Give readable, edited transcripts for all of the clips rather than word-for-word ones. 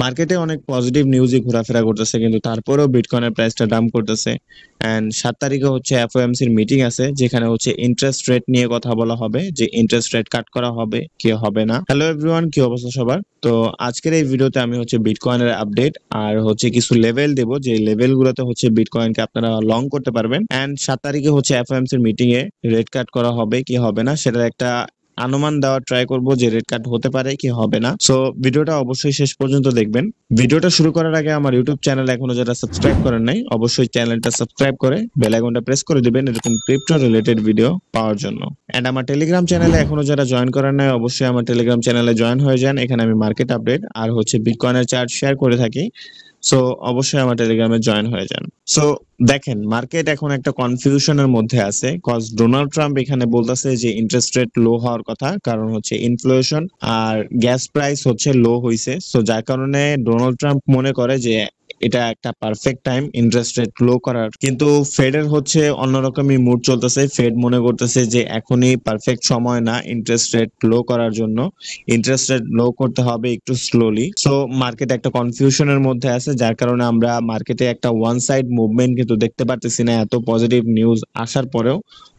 মার্কেটে অনেক পজিটিভ নিউজই ঘোরাফেরা করতেছে, কিন্তু তারপরেও বিটকয়েনের প্রাইসটা ডাম্প করতেছে। এন্ড 7 তারিখে হচ্ছে এফওএমসির মিটিং আছে, যেখানে হচ্ছে ইন্টারেস্ট রেট নিয়ে কথা বলা হবে, যে ইন্টারেস্ট রেট কাট করা হবে কি হবে না। হ্যালো এভরিওয়ান, কি অবস্থা সবার? তো আজকের এই ভিডিওতে আমি হচ্ছে বিটকয়েনের আপডেট আর হচ্ছে কিছু লেভেল দেব, যে লেভেল গুলোতে হচ্ছে বিটকয়েনকে আপনারা লং করতে পারবেন। এন্ড 7 তারিখে হচ্ছে এফওএমসির মিটিং এ রেট কাট করা হবে কি হবে না সেটার একটা অনুমান দেওয়ার ট্রাই করব, যে রেড কার্ড হতে পারে কি হবে না। সো ভিডিওটা অবশ্যই শেষ পর্যন্ত দেখবেন। ভিডিওটা শুরু করার আগে আমার ইউটিউব চ্যানেল এখনো যারা সাবস্ক্রাইব করেন নাই, অবশ্যই চ্যানেলটা সাবস্ক্রাইব করে বেল আইকনটা প্রেস করে দিবেন এরকম ক্রিপ্টো রিলেটেড ভিডিও পাওয়ার জন্য। এন্ড আমার টেলিগ্রাম চ্যানেলে এখনো যারা জয়েন করেন নাই, অবশ্যই আমার টেলিগ্রাম চ্যানেলে জয়েন হয়ে যান। এখানে আমি মার্কেট আপডেট আর হচ্ছে বিটকয়েনের চার্ট শেয়ার করে থাকি। সো অবশ্যই আমার টেলিগ্রামে জয়েন হয়ে যান। সো দেখেন, মার্কেট এখন একটা কনফিউশনের মধ্যে আছে, কজ ডোনাল্ড ট্রাম্প এখানে বলতেছে যে ইন্টারেস্ট রেট লো হওয়ার কথা, কারণ হচ্ছে ইনফ্লেশন আর গ্যাস প্রাইস হচ্ছে লো হইছে। সো যার কারণে ডোনাল্ড ট্রাম্প মনে করে যে এটা একটা পারফেক্ট টাইম ইন্টারেস্ট রেট লো করার। কিন্তু ফেডের হচ্ছে অন্যরকমই মুড চলতেছে। ফেড মনে করতেছে যে এখনই পারফেক্ট সময় না ইন্টারেস্ট রেট লো করার জন্য, ইন্টারেস্ট রেট লো করতে হবে একটু স্লোলি। সো মার্কেট একটা কনফিউশনের মধ্যে আছে, যার কারণে আমরা মার্কেটে একটা ওয়ান সাইড মুভমেন্ট কিন্তু দেখতে পারতেছি না। এত পজিটিভ নিউজ আসার পরেও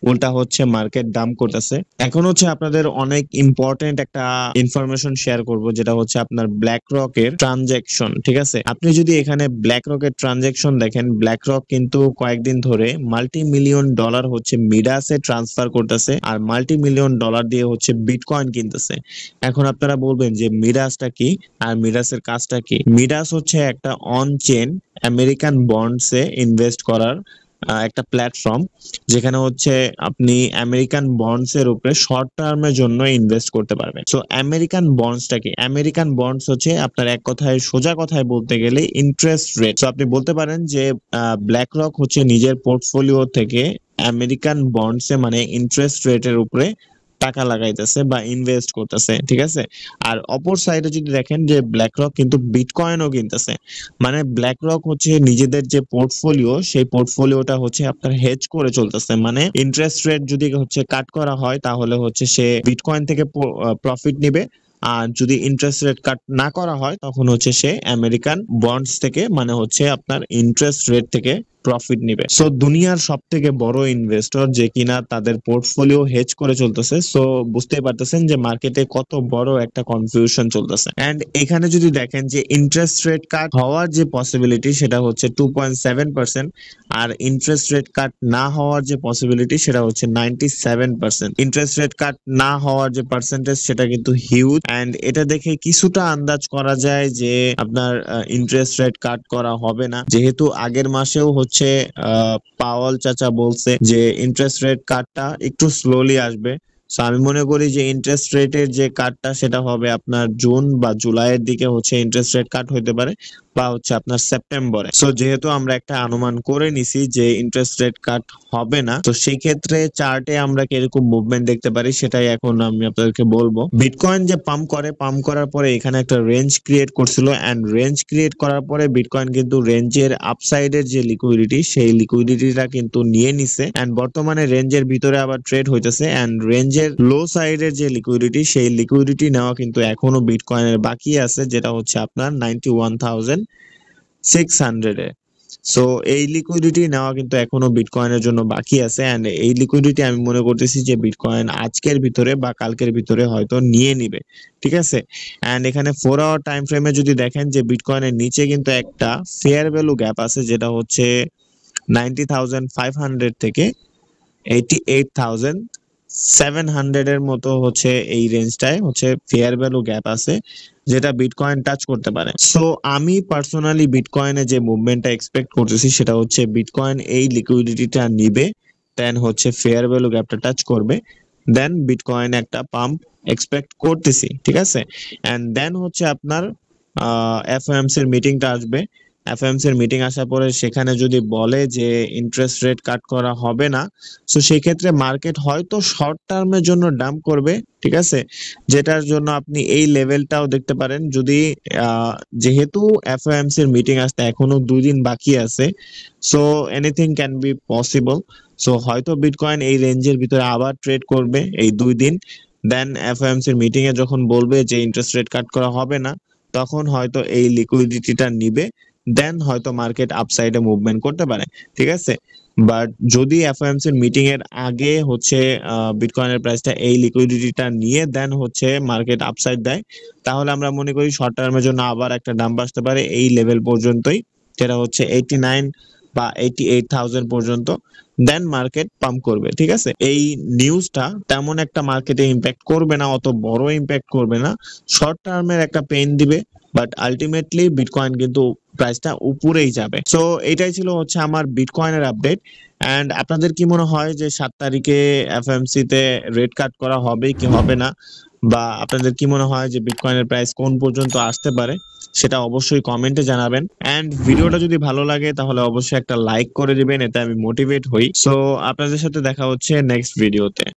উল্টা হচ্ছে মার্কেট ডাম্প করতেছে। এখন হচ্ছে আপনাদের অনেক ইম্পর্টেন্ট একটা ইনফরমেশন শেয়ার করব, যেটা হচ্ছে আপনার ব্ল্যাক রকের ট্রানজাকশন। ঠিক আছে, আপনি যদি এখানে ব্ল্যাক রকের ট্রানজাকশন দেখেন, ব্ল্যাক রক কিন্তু কয়েকদিন ধরে মাল্টি মিলিয়ন ডলার হচ্ছে মিডাসে ট্রান্সফার করতেছে, আর মাল্টি মিলিয়ন ডলার দিয়ে হচ্ছে বিটকয়েন কিনতেছে। এখন আপনারা বলবেন যে মিডাসটা কি আর মিডাসের কাজটা কি। মিডাস হচ্ছে একটা অন চেন আমেরিকান বন্ডসে ইনভেস্ট করার একটা প্ল্যাটফর্ম, যেখানে হচ্ছে আপনি আমেরিকান বন্ডস এর উপরে শর্ট টার্মের জন্য ইনভেস্ট করতে পারবেন। সো আমেরিকান বন্ডসটা কি? আমেরিকান বন্ডস হচ্ছে আপনার এক কথায়, সোজা কথায় বলতে গেলে ইন্টারেস্ট রেট। সো আপনি বলতে পারেন যে ব্ল্যাক রক হচ্ছে নিজের পোর্টফোলিও থেকে আমেরিকান বন্ডসে মানে ইন্টারেস্ট রেটের উপরে টাকা লাগাইতেছে বা ইনভেস্ট করতেছে। ঠিক আছে, আর অপর সাইডে যদি দেখেন যে ব্ল্যাক রক কিন্তু বিটকয়েনও কিনতেছে। মানে ব্ল্যাক রক হচ্ছে নিজেদের যে পোর্টফোলিও, সেই পোর্টফোলিওটা হচ্ছে আপনার হেজ করে চলতেছে। মানে ইন্টারেস্ট রেট যদি হচ্ছে কাট করা হয়, তাহলে হচ্ছে সে বিটকয়েন থেকে প্রফিট নিবে, আর যদি ইন্টারেস্ট রেট কাট না করা হয়, তখন হচ্ছে সে আমেরিকান বন্ডস থেকে মানে হচ্ছে আপনার ইন্টারেস্ট রেট থেকে প্রফিট নিবে। সো দুনিয়ার সব থেকে বড় ইনভেস্টর যে কিনা তাদের পোর্টফোলিও হেজ করে চলতেছে। সো বুঝতেই পারতেছেন যে মার্কেটে কত বড় একটা কনফিউশন চলতেছে। এন্ড এখানে যদি দেখেন যে ইন্টারেস্ট রেট কাট হওয়ার যে পসিবিলিটি সেটা হচ্ছে 2.7%, আর ইন্টারেস্ট রেট কাট না হওয়ার যে পসিবিলিটি সেটা হচ্ছে 97%। ইন্টারেস্ট রেট কাট না হওয়ার যে পার্সেন্টেজ সেটা কিন্তু হিউজ। এন্ড এটা দেখে কিছুটা আন্দাজ করা যায় যে আপনার ইন্টারেস্ট রেট কাট করা হবে না, যেহেতু আগের মাসেও হচ্ছে পাওয়াল চাচা বলছে যে ইন্টারেস্ট রেট কাটটা একটু স্লোলি আসবে। সো আমি মনে করি যে ইন্টারেস্ট রেটের যে কাটটা সেটা হবে আপনার জুন বা জুলাইয়ের দিকে হচ্ছে ইন্টারেস্ট রেট কাট হইতে পারে, বা হচ্ছে আপনার সেপ্টেম্বরে। সো যেহেতু আমরা একটা অনুমান করে নিছি যে ইন্টারেস্ট রেট কাট হবে না, তো সেই ক্ষেত্রে চার্টে আমরা কিরকম মুভমেন্ট দেখতে পারি সেটাই এখন আমি আপনাদেরকে বলবো। বিটকয়েন যে পাম্প করে, পাম্প করার পরে এখানে একটা রেঞ্জ ক্রিয়েট করছিল, এন্ড রেঞ্জ ক্রিয়েট করার পরে বিটকয়েন কিন্তু রেঞ্জের আপসাইডের যে লিকুইডিটি, সেই লিকুইডিটিটা কিন্তু নিয়ে নিছে, এন্ড বর্তমানে রেঞ্জের ভিতরে আবার ট্রেড হইতেছে। এন্ড রেঞ্জের লো সাইডের যে লিকুইডিটি, সেই লিকুইডিটি নেওয়া কিন্তু এখনো বিটকয়েনের বাকি আছে, যেটা হচ্ছে আপনার 91,600 এ। সো এই লিকুইডিটি নেওয়া কিন্তু এখনো বিটকয়েনের জন্য বাকি আছে, এন্ড এই লিকুইডিটি আমি মনে করতেছি যে বিটকয়েন আজকের ভিতরে বা কালকের ভিতরে হয়তো নিয়ে নিবে। ঠিক আছে, এন্ড এখানে 4 আওয়ার টাইম ফ্রেমে যদি দেখেন যে বিটকয়েনের নিচে কিন্তু একটা ফেয়ার ভ্যালু গ্যাপ আছে, যেটা হচ্ছে 90,500 থেকে 88,700 এর মতো হচ্ছে এই রেঞ্জটায় হচ্ছে ফেয়ার ভ্যালু গ্যাপ আছে, যেটা বিটকয়েন টাচ করতে পারে। সো আমি পার্সোনালি বিটকয়েনে যে মুভমেন্টটা এক্সপেক্ট করতেছি সেটা হচ্ছে বিটকয়েন এই লিকুইডিটিটা নিবে, দেন হচ্ছে ফেয়ার ভ্যালু গ্যাপটা টাচ করবে, দেন বিটকয়েন একটা পাম্প এক্সপেক্ট করতেছি। ঠিক আছে, এন্ড দেন হচ্ছে আপনার এফওএমসি এর মিটিংটা আসবে। এফওএমসি এর মিটিং আসার পরে সেখানে যদি বলে যে ইন্টারেস্ট রেট কাট করা হবে না, সো সেই ক্ষেত্রে মার্কেট হয়তো শর্ট টার্মের জন্য ডাম্প করবে। ঠিক আছে, যেটার জন্য আপনি এই লেভেলটাও দেখতে পারেন। যদি যেহেতু এফওএমসি এর মিটিং আসতে এখনো 2 দিন বাকি আছে, so anything can be possible. So হয়তো বিটকয়েন এই রেঞ্জের ভিতরে আবার ট্রেড করবে এই 2 দিন। দেন এফওএমসি এর মিটিং এ যখন বলবে যে ইন্টারেস্ট রেট কাট করা হবে না, তখন হয়তো এই লিকুইডিটিটা নিবে, দেন হয়তো মার্কেট আপসাইডে মুভমেন্ট করতে পারে। ঠিক আছে, বাট যদি এফওএমসি এর মিটিং এর আগে হচ্ছে বিটকয়েনের প্রাইসটা এই লিকুইডিটিটা নিয়ে দেন হচ্ছে মার্কেট আপসাইড দেয়, তাহলে আমরা মনে করি শর্ট টার্মের জন্য আবার একটা ডাম্প আসতে পারে এই লেভেল পর্যন্তই, যেটা হচ্ছে 89 বা 88,000 পর্যন্ত। দেন মার্কেট পাম্প করবে। ঠিক আছে, এই নিউজটা তেমন একটা মার্কেটে ইম্প্যাক্ট করবে না, অত বড় ইম্প্যাক্ট করবে না, শর্ট টার্মের একটা পেইন দিবে, বাট আলটিমেটলি বিটকয়েন কিন্তু প্রাইসটা উপরেই যাবে। সো এটাই ছিল হচ্ছে আমার বিটকয়েনের আপডেট। অ্যান্ড আপনাদের কি মনে হয় যে 7 তারিখে এফএমসি তে রেট কাট করা হবে কি হবে না, বা আপনাদের কি মনে হয় যে বিটকয়েনের প্রাইস কোন পর্যন্ত আসতে পারে, সেটা অবশ্যই কমেন্টে জানাবেন। অ্যান্ড ভিডিওটা যদি ভালো লাগে তাহলে অবশ্যই একটা লাইক করে দিবেন, এতে আমি মোটিভেট হই। সো আপনাদের সাথে দেখা হচ্ছে নেক্সট ভিডিওতে।